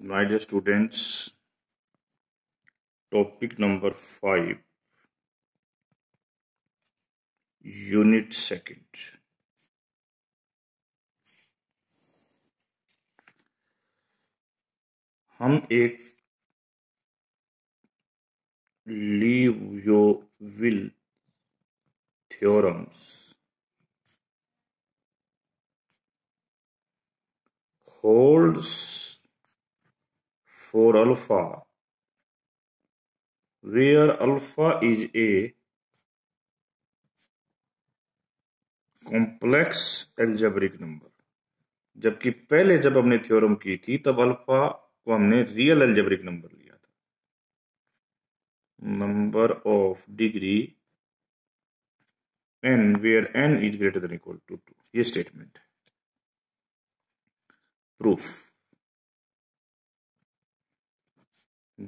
My dear students, topic number 5, unit second. हम एक लीवियोविल theorems holds for alpha where alpha is a complex algebraic number. जबकि पहले जब हमने थ्योरम की थी तब अल्फा को हमने रियल एल्जेब्रिक नंबर लिया था, number of degree n where n is greater than equal to 2. ये स्टेटमेंट है. Proof.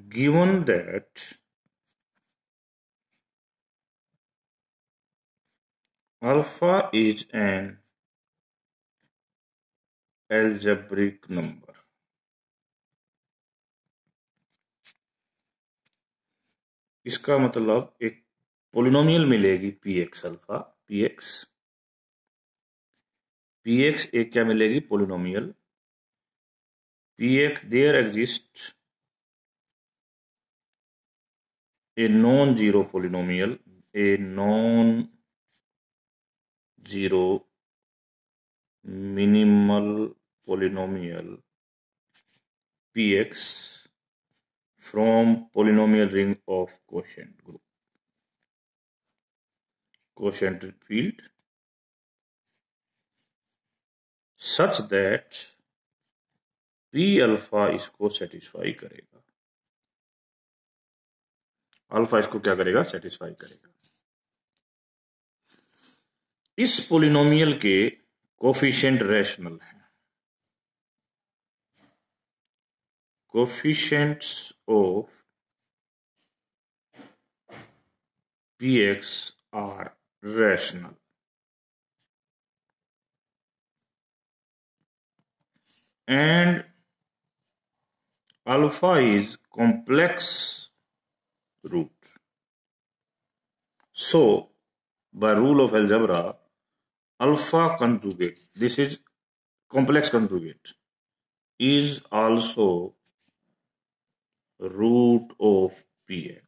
Given that alpha is an algebraic number, इसका मतलब एक पोलिनोमियल मिलेगी px अल्फा px एक क्या मिलेगी polynomial px there exist a non-zero polynomial, a non-zero minimal polynomial px from polynomial ring of quotient group, quotient field, such that p alpha इसको satisfy करेगा. Alpha इसको क्या करेगा? सेटिस्फाई करेगा. इस पोलिनोमियल के कोफिशिएंट रैशनल हैं. Coefficients of px are rational. And alpha is complex root. So, by rule of algebra, alpha conjugate, this is complex conjugate, is also root of px.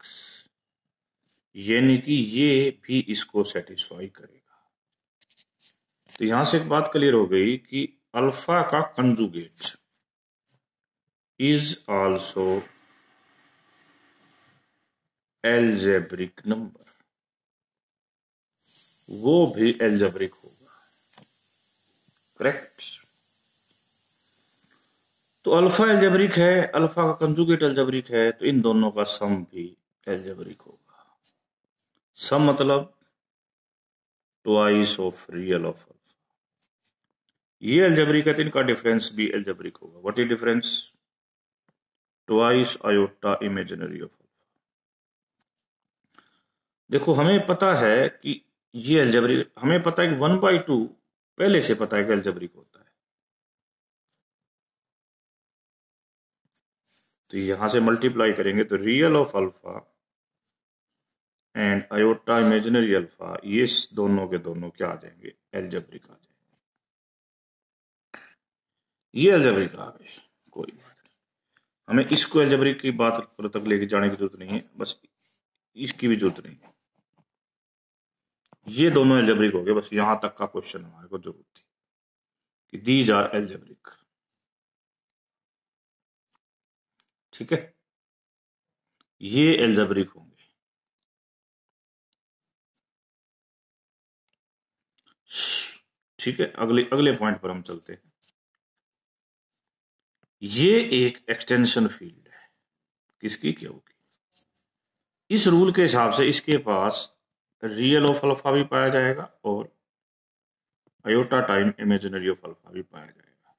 यानी कि ये भी इसको सेटिस्फाई करेगा. तो यहां से एक बात क्लियर हो गई कि अल्फा का conjugate is also algebraic number, वो भी एल्जेब्रिक होगा. करेक्ट. तो अल्फा एल्जेब्रिक है, अल्फा का कंजुगेट एल्जेब्रिक है, तो इन दोनों का सम भी एल्जेब्रिक होगा. सम मतलब twice of real of alpha. ये एल्जेब्रिक है तो इनका डिफरेंस भी एल्जेब्रिक होगा. What is difference? Twice iota imaginary of alpha. देखो हमें पता है कि ये एल्जेब्रिक, हमें पता है कि 1/2 पहले से पता है कि एल्जेब्रिक होता है. तो यहां से मल्टीप्लाई करेंगे तो real of alpha and iota imaginary alpha, ये दोनों के दोनों क्या आ जाएंगे? एल्जेब्रिक आ जाएंगे. ये एल्जेब्रिक आ गए, कोई बात नहीं. हमें इसको एल्जेब्रिक की बात तक लेके जाने की जरूरत नहीं है, बस इसकी भी जरूरत नहीं है. ये दोनों एल्जेब्रिक हो गए, बस यहां तक का क्वेश्चन हमारे को जरूरत थी कि दीज आर एल्जेब्रिक. ठीक है, ये एल्जेब्रिक होंगे. ठीक है, अगले पॉइंट पर हम चलते हैं. ये एक एक्सटेंशन फील्ड है. किसकी? क्यू की. इस रूल के हिसाब से इसके पास रियल ऑफ अल्फा भी पाया जाएगा और iota time imaginary of alpha भी पाया जाएगा.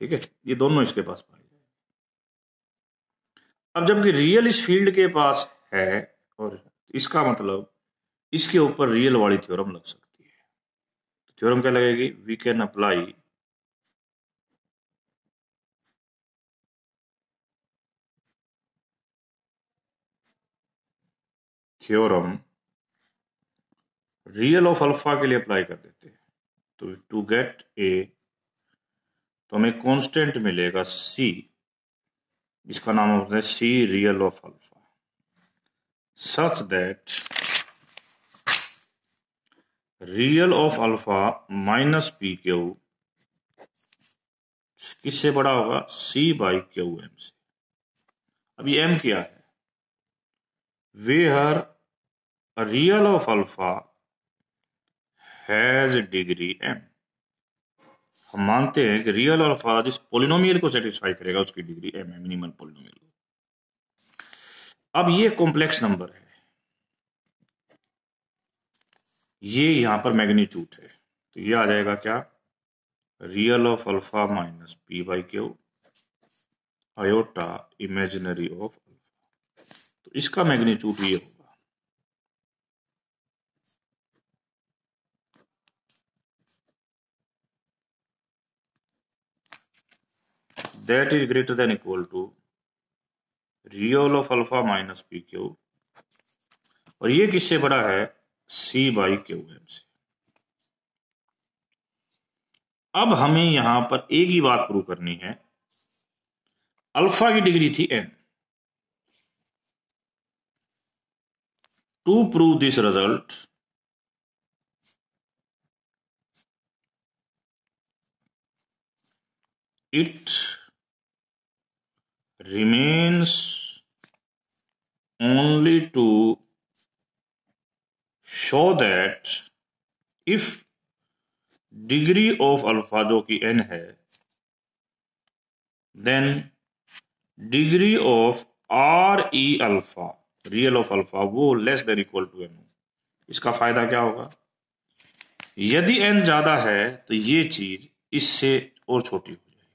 ठीक है, ये दोनों इसके पास पाए जाएंगे. अब जबकि रियल इस फील्ड के पास है, और इसका मतलब इसके ऊपर रियल वाली थ्योरम लग सकती है. थ्योरम क्या लगेगी? We can apply theorem real of alpha के लिए अप्लाई कर देते हैं। तो टू गेट ए, तो हमें कांस्टेंट मिलेगा सी, इसका नाम होता है c real of alpha, such that real of alpha minus p q किससे बड़ा होगा, सी बाई क्यू एम से। अब ये एम क्या है, where real of alpha has degree m. हम मानते हैं कि रियल अल्फा जिस पोलिनोमियल को सेटिस्फाई करेगा उसकी डिग्री एम है, मिनिमल पोलिनोमियल। अब ये कॉम्प्लेक्स नंबर है, ये यहां पर मैग्नीट्यूड है, तो ये आ जाएगा क्या, real of alpha minus p by q iota imaginary of alpha, तो इसका मैग्नीट्यूड ये होगा। That is greater than equal to real of alpha minus p q, और ये किससे बड़ा है, सी बाई क्यू एम से। अब हमें यहां पर एक ही बात प्रूव करनी है, अल्फा की डिग्री थी n. To prove this result it remains only to show that if degree of alpha जो कि n है, then degree of re alpha real of alpha वो less than equal to n। इसका फायदा क्या होगा, यदि n ज्यादा है तो ये चीज इससे और छोटी हो जाएगी,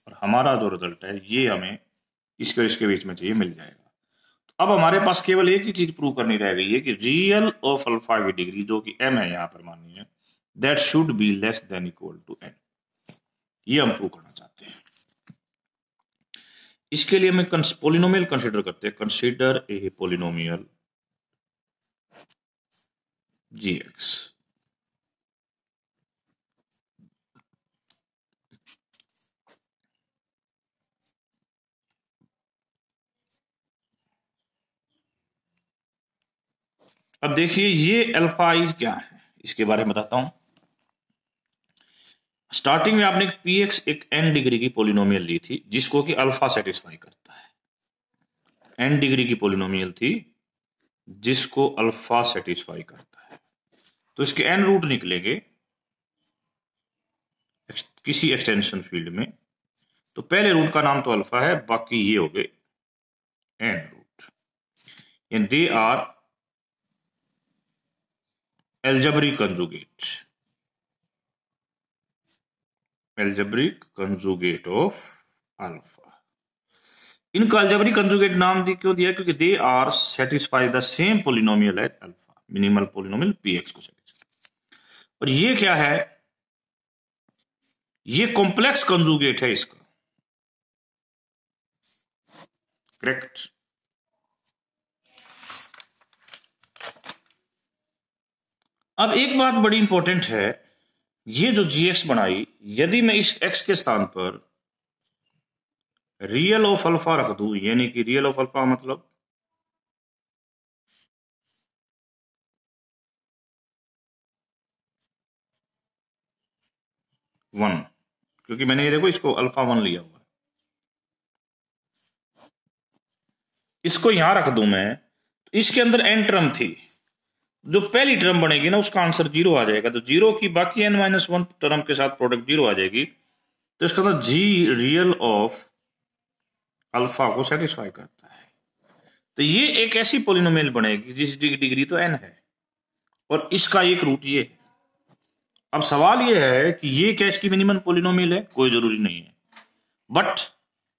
और हमारा जो रिजल्ट है ये हमें इसके और इसके बीच में चाहिए, मिल जाएगा। तो अब हमारे पास केवल एक ही चीज प्रूव करनी रह गई है कि रियल ऑफ अल्फा की डिग्री जो कि m है यहां पर माननी है, that should be less than equal to n। ये हम प्रूव करना चाहते हैं। इसके लिए हमें पोलिनोमियल कंसीडर करते हैं, कंसीडर ए पोलिनोमियल gx। अब देखिए ये अल्फा आई क्या है, इसके बारे में बताता हूं। स्टार्टिंग में आपने पी एक्स एक एन डिग्री की पोलिनोमियल ली थी जिसको कि अल्फा सेटिस्फाई करता है, एन डिग्री की पोलिनोमियल थी जिसको अल्फा सेटिस्फाई करता है। तो इसके एन रूट निकलेंगे किसी एक्सटेंशन फील्ड में, तो पहले रूट का नाम तो अल्फा है, बाकी ये हो गए n root, and they are algebraic conjugate of alpha। इनका algebraic conjugate नाम क्यों दिया, क्योंकि they are satisfy the same polynomial at alpha, minimal polynomial px को सेटिस्फाई। और ये क्या है, ये कॉम्प्लेक्स कंजुगेट है इसका, करेक्ट। अब एक बात बड़ी इंपॉर्टेंट है, ये जो gx बनाई, यदि मैं इस x के स्थान पर रियल ऑफ अल्फा रख दूं, यानी कि रियल ऑफ अल्फा मतलब वन, क्योंकि मैंने ये देखो इसको अल्फा वन लिया हुआ है, इसको यहां रख दूं मैं, तो इसके अंदर एन टर्म थी, जो पहली टर्म बनेगी ना उसका आंसर जीरो आ जाएगा, तो जीरो की बाकी n माइनस वन टर्म के साथ प्रोडक्ट जीरो आ जाएगी, तो इसका मतलब जी रियल ऑफ अल्फा को सेटिस्फाई करता है। तो ये एक ऐसी पोलिनोमियल बनेगी जिसकी डिग्री तो n है, और इसका एक रूट ये है। अब सवाल ये है कि ये क्या इसकी मिनिमम पोलिनोमियल है, कोई जरूरी नहीं है, बट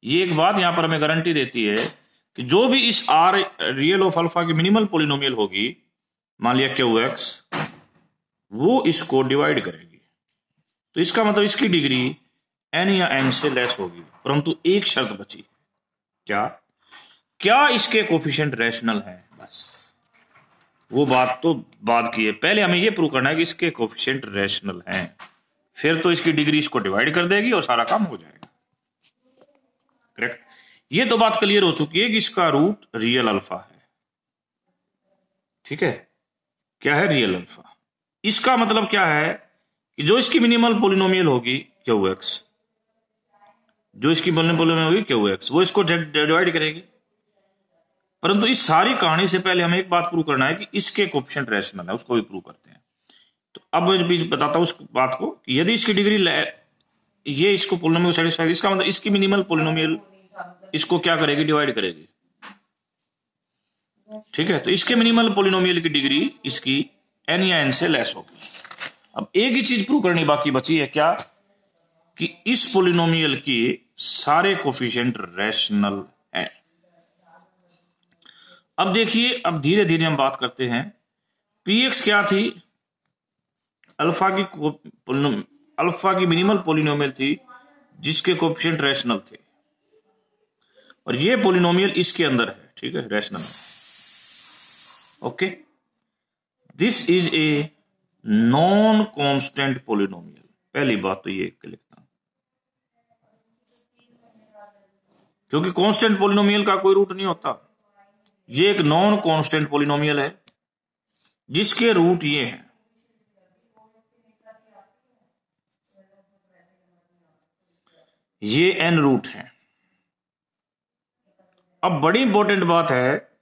ये एक बात यहां पर हमें गारंटी देती है कि जो भी इस आर रियल ऑफ अल्फा की मिनिमल पोलिनोमियल होगी, मान लिया क्यू एक्स, वो इसको डिवाइड करेगी, तो इसका मतलब इसकी डिग्री n या n से लेस होगी, परंतु एक शर्त बची, क्या क्या इसके कोफिशिएंट रैशनल है, बस वो बात तो बाद की है, पहले हमें ये प्रूव करना है कि इसके कोफिशिएंट रैशनल हैं, फिर तो इसकी डिग्री इसको डिवाइड कर देगी और सारा काम हो जाएगा। करेक्ट। ये तो बात क्लियर हो चुकी है कि इसका रूट रियल अल्फा है। ठीक है, क्या है? Real alpha. इसका मतलब क्या है कि जो इसकी मिनिमल पोलिनोमियल होगी क्यू एक्स, जो इसकी मिनिमल पोलिनोमियल होगी क्यू एक्स, वो इसको डिवाइड करेगी। परंतु इस सारी कहानी से पहले हमें एक बात प्रूव करना है कि इसके कोफिशिएंट रैशनल है, उसको भी प्रूव करते हैं। तो अब मैं भी बताता हूं उस बात को कि यदि इसकी डिग्री ये इसको पोलिनोमियल सेटिस्फाई, इसका मतलब इसकी मिनिमल पोलिनोमियल इसको क्या करेगी? डिवाइड करेगी। ठीक है, तो इसके मिनिमल पोलिनोमियल की डिग्री इसकी n या n से लेस होगी। अब एक ही चीज प्रूव करनी बाकी बची है, क्या? कि इस पोलिनोमियल के सारे कोफिशिएंट रैशनल है। अब देखिए, अब धीरे धीरे हम बात करते हैं। px क्या थी? अल्फा की मिनिमल पोलिनोमियल थी जिसके कोफिशिएंट रैशनल थे, और ये पोलिनोमियल इसके अंदर है। ठीक है, rational. Okay, this is a non constant polynomial. पहली बात तो ये लिखना, क्योंकि कांस्टेंट पोलिनोमियल का कोई रूट नहीं होता। ये एक नॉन कांस्टेंट पोलिनोमियल है जिसके रूट ये हैं। ये n रूट है। अब बड़ी इंपॉर्टेंट बात है,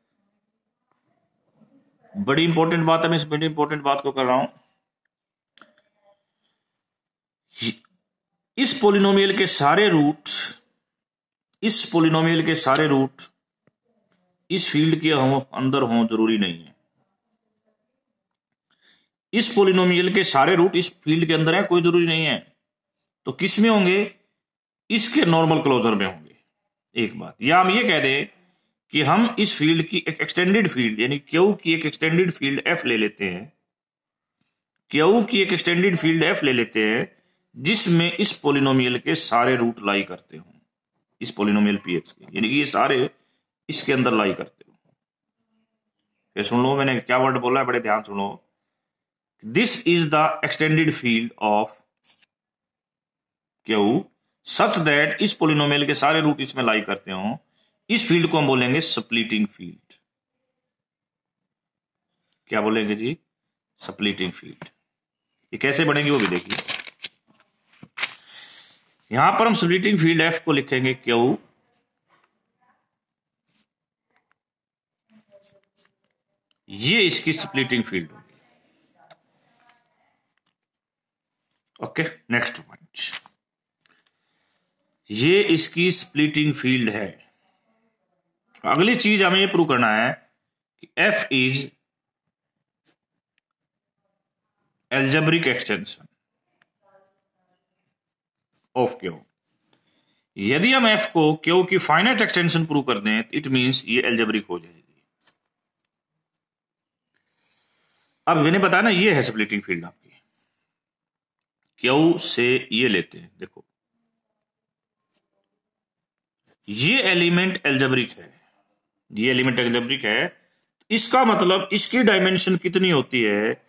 मैं इस बड़ी इंपॉर्टेंट बात को कर रहा हूं। इस पोलिनोमियल के सारे रूट इस फील्ड के अंदर हों जरूरी नहीं है। इस पोलिनोमियल के सारे रूट इस फील्ड के अंदर है, कोई जरूरी नहीं है। तो किस में होंगे? इसके नॉर्मल क्लोजर में होंगे। एक बात, या हम ये कह दें कि हम इस फील्ड की एक एक्सटेंडेड फील्ड यानी क्यू की एक एक्सटेंडेड फील्ड एफ ले लेते हैं, जिसमें इस पोलिनोमियल के सारे रूट लाई करते हों, इस पोलिनोमियल px के, यानी कि ये सारे इसके अंदर लाई करते हो। फिर सुन लो मैंने क्या वर्ड बोला है, बड़े ध्यान सुनो। This is the extended field of Q such that इस पोलिनोमियल के सारे रूट इसमें लाई करते हो। इस फील्ड को हम बोलेंगे स्प्लिटिंग फील्ड। क्या बोलेंगे जी? Splitting field. ये कैसे बनेगी वो भी देखिए। यहां पर हम स्प्लिटिंग फील्ड एफ को लिखेंगे क्यू, ये इसकी स्प्लिटिंग फील्ड होगी। ओके, नेक्स्ट पॉइंट, ये इसकी स्प्लिटिंग फील्ड है। अगली चीज हमें ये प्रूव करना है कि F is algebraic extension of Q. यदि हम एफ को क्यू की फाइनाइट एक्सटेंशन प्रूव कर दें, इट मींस ये एल्जेब्रिक हो जाएगी। अब मैंने बताया ना, ये है स्प्लिटिंग फील्ड आपकी। क्यू से ये लेते हैं, देखो ये एलिमेंट एल्जेब्रिक है, इसका मतलब इसकी डायमेंशन कितनी होती है?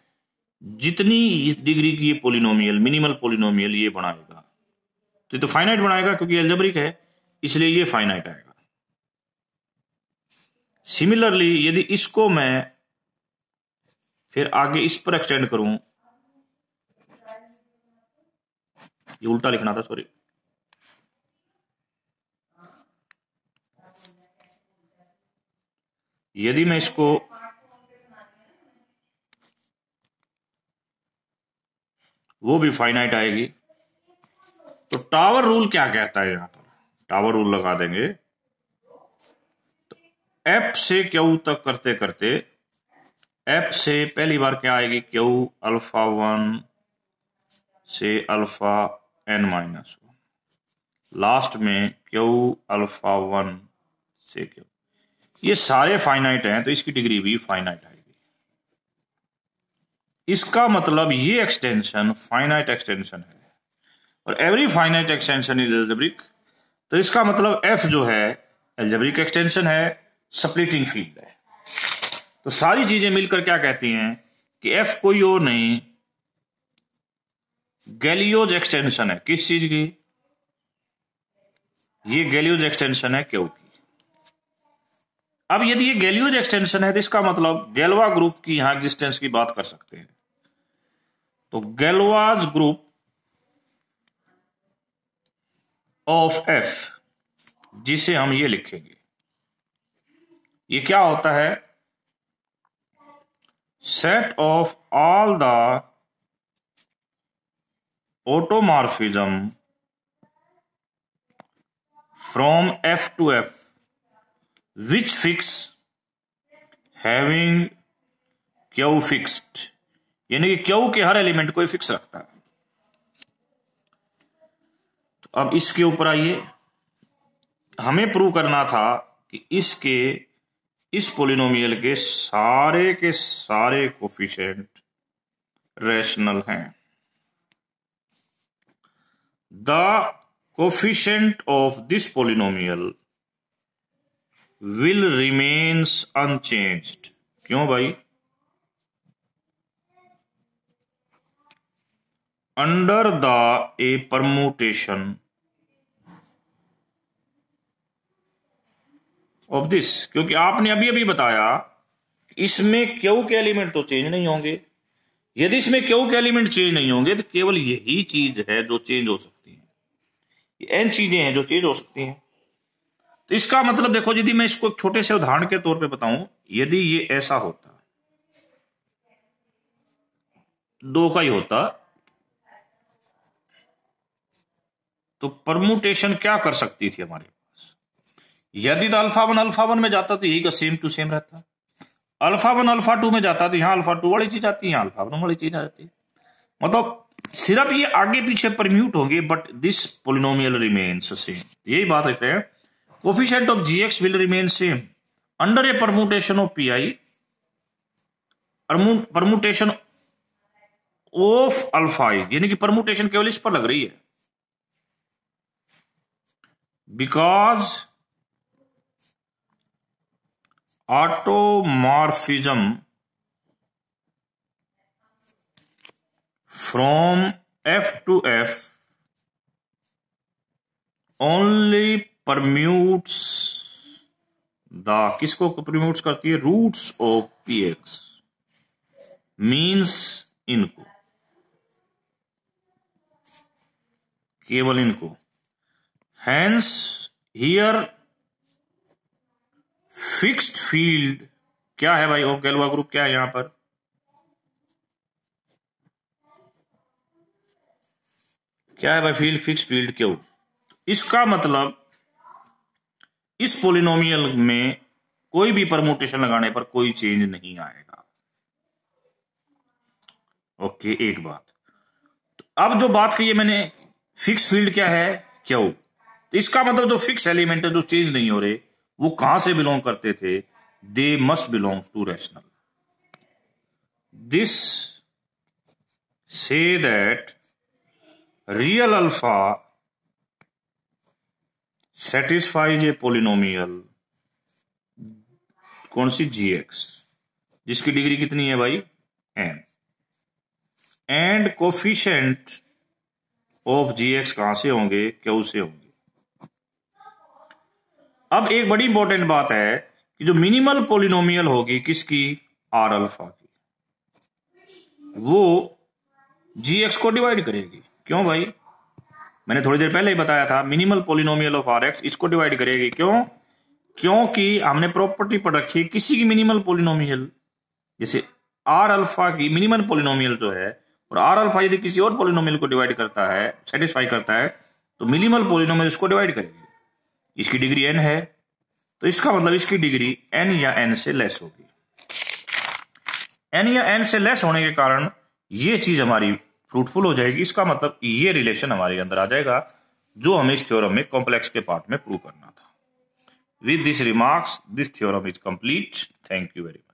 जितनी इस डिग्री की ये पोलिनोमियल, मिनिमल पोलिनोमियल ये बनाएगा, तो ये तो फाइनाइट बनाएगा क्योंकि एल्जेब्रिक है, इसलिए ये फाइनाइट आएगा। सिमिलरली यदि इसको मैं फिर आगे इस पर एक्सटेंड करूं, ये उल्टा लिखना था, सॉरी। यदि मैं इसको वो भी फाइनाइट आएगी। तो टावर रूल क्या कहता है? यहां पर टावर रूल लगा देंगे। तो एफ से क्यू तक करते करते एफ से पहली बार क्या आएगी? क्यू अल्फा 1 से अल्फा n माइनस 1, लास्ट में क्यू अल्फा 1 से क्यू। ये सारे फाइनाइट हैं, तो इसकी डिग्री भी फाइनाइट आएगी। इसका मतलब ये एक्सटेंशन फाइनाइट एक्सटेंशन है, और every finite extension is algebraic. तो इसका मतलब एफ जो है एल्जेब्रिक एक्सटेंशन है, स्प्लिटिंग फील्ड है। तो सारी चीजें मिलकर क्या कहती हैं कि एफ कोई और नहीं, गैलियोज एक्सटेंशन है। किस चीज की? ये गैलियोज एक्सटेंशन है क्यू की। अब यदि ये गैलियोज एक्सटेंशन है तो इसका मतलब गैलोवा ग्रुप की यहां एग्जिस्टेंस की बात कर सकते हैं। तो गैलोवाज ग्रुप ऑफ एफ, जिसे हम ये लिखेंगे, ये क्या होता है? Set of all the automorphism from F two F which fix having Q fixed, यानी कि क्यू के हर एलिमेंट को फिक्स रखता है। तो अब इसके ऊपर आइए, हमें प्रूव करना था कि इसके इस पोलिनोमियल के सारे कोफिशिएंट रैशनल हैं। The coefficient of this polynomial will remains unchanged। क्यों भाई? under the a permutation of this, क्योंकि आपने अभी अभी बताया इसमें क्यू के एलिमेंट तो चेंज नहीं होंगे। यदि इसमें क्यू के एलिमेंट चेंज नहीं होंगे तो केवल यही चीज है जो चेंज हो सकती है, ये n चीजें हैं जो चेंज हो सकती हैं। तो इसका मतलब देखो, यदि मैं इसको एक छोटे से उदाहरण के तौर पे बताऊं, यदि ये ऐसा होता, दो का ही होता, तो परमुटेशन क्या कर सकती थी हमारे पास? यदि तो अल्फा वन में जाता तो यही का सेम टू सेम रहता, अल्फा वन अल्फा टू में जाता तो यहां अल्फा टू वाली चीज आती है, यहां अल्फा वन वाली चीज आ जाती। मतलब सिर्फ ये आगे पीछे परम्यूट होंगे, but this polynomial remains same. यही बात रखते हैं, coefficient of gx will remain same under a permutation of pi, permutation of alpha i, यानी कि परमुटेशन केवल इस पर लग रही है, because automorphism from f to f only permutes the, किसको परम्यूट्स करती है? रूट्स ऑफ px, मीन्स इनको, केवल इनको। हैंस हियर फिक्स्ड फील्ड क्या है भाई? ऑफ गैलोवा ग्रुप क्या है यहां पर? क्या है भाई? फील्ड, फिक्स्ड फील्ड क्यों? इसका मतलब इस पोलिनोमियल में कोई भी परमुटेशन लगाने पर कोई चेंज नहीं आएगा। ओके, एक बात। तो अब जो बात कही है मैंने, फिक्स फील्ड क्या है? क्यों? तो इसका मतलब जो फिक्स एलिमेंट है जो चेंज नहीं हो रहे, वो कहां से बिलोंग करते थे? They must belong to rational. This say that real alpha satisfies A polynomial, कौन सी? gx, जिसकी डिग्री कितनी है भाई? n, and coefficient of gx कहां से होंगे? क्यू से होंगे। अब एक बड़ी इंपॉर्टेंट बात है कि जो मिनिमल पोलिनोमियल होगी किसकी? आर अल्फा की, वो gx को डिवाइड करेगी। क्यों भाई? मैंने थोड़ी देर पहले ही बताया था, minimal polynomial of r x इसको डिवाइड करेगी। क्यों? क्योंकि हमने प्रॉपर्टी पढ़ रखी है, किसी की मिनिमल पोलिनोमियल, जैसे आर अल्फा की मिनिमल पोलिनोमियल जो है, और आर अल्फा यदि किसी और पोलिनोमियल को डिवाइड करता है, सेटिस्फाई करता है, तो मिनिमल पोलिनोमियल इसको डिवाइड करेगी। इसकी डिग्री n है, तो इसका मतलब इसकी डिग्री n या n से लेस होगी। n या n से लेस होने के कारण ये चीज हमारी फ्रूटफुल हो जाएगी। इसका मतलब ये रिलेशन हमारे अंदर आ जाएगा जो हमें इस थ्योरम में कॉम्प्लेक्स के पार्ट में प्रूव करना था। With this remarks, this theorem is complete. Thank you very much.